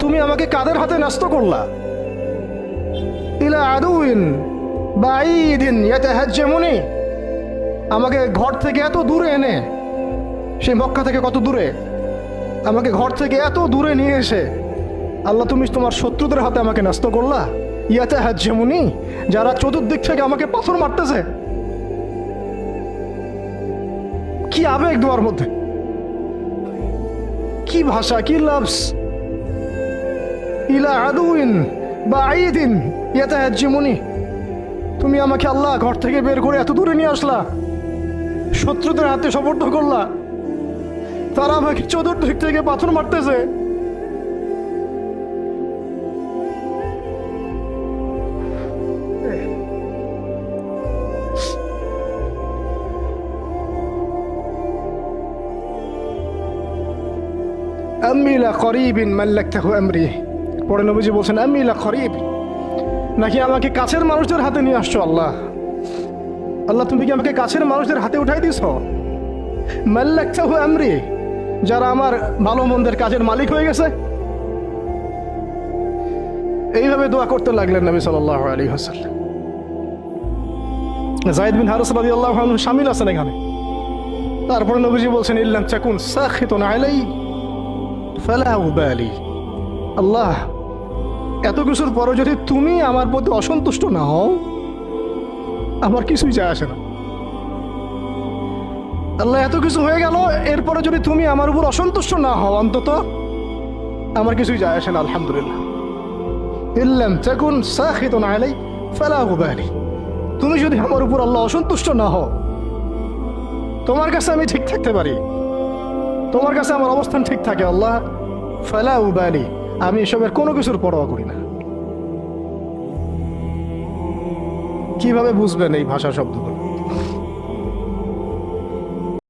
তুমি আমাকে কাদের হাতে ন্যস্ত করলা? ইলা আদুইন বাঈদিন ইয়াতাহাজ্জামুনি, আমাকে ঘর থেকে এত দূরে এনে, সেই মক্কা থেকে কত দূরে, আমাকে ঘর থেকে এত দূরে নিয়ে এসে আল্লাহ তুমি তোমার শত্রুদের হাতে আমাকে ন্যস্ত করলা। ইয়াতাহাজ্জামুনি, যারা চতুর্দিক থেকে আমাকে পাথর মারতেছে। কি আবেগ দোয়ার মধ্যে, কি ভাষা, কি লাফজ। ইলা আদুইন বাঈদিন ইয়াতাহাজ্জামুনি, তুমি আমাকে আল্লাহ ঘর থেকে বের করে এত দূরে নিয়ে আসলা, শত্রুদের হাতে সোপর্দ করলা, তারা আমাকে চতুর্দিক থেকে পাথর মারতেছে। আম্মি লা করিবিন মাল্লাকতাহু আমরি, পরে নবীজি বলছেন আম্মি লা করিব, নাকি আমাকে কাছের মানুষদের হাতে নিয়ে আসছো আল্লাহ? আল্লাহ তুমি কি আমাকে কাছের মানুষদের হাতে উঠাই দিছ? মাল্লাকতাহু আমরি, যারা আমার ভালো মন্দের কাজের মালিক হয়ে গেছে। এইভাবে দোয়া করতে লাগলেন নবী সাল্লাল্লাহু আলাইহি ওয়াসাল্লাম। যায়েদ বিন হারিস রাদিয়াল্লাহু আনহু শামিল আছেন এখানে। তারপরে নবীজি বলছেন ইল্লাম তাকুন সাখিতুন আলাই ফালা উবালি, আল্লাহ এত কিছুর পরও যদি তুমি আমার প্রতি অসন্তুষ্ট না হও, আমার কিছুই যায় আসে না। আল্লাহ এত কিছু হয়ে গেল, এরপরে যদি তুমি আমার উপর অসন্তুষ্ট না হও, অন্তত আমার কিছুই যায় আসে না। আলহামদুলিল্লাহ। ইল্লাম তাকুন সাখিতুন আলাই ফালা উবালি, তুমি যদি আমার উপর আল্লাহ অসন্তুষ্ট না হও, তোমার কাছে আমি ঠিক থাকতে পারি, তোমার কাছে আমার অবস্থান ঠিক থাকে আল্লাহ, ফালা উবালি, আমি এসবের কোনো কিছুর পরোয়া করি না। কিভাবে বুঝবেন এই ভাষা শব্দগুলো?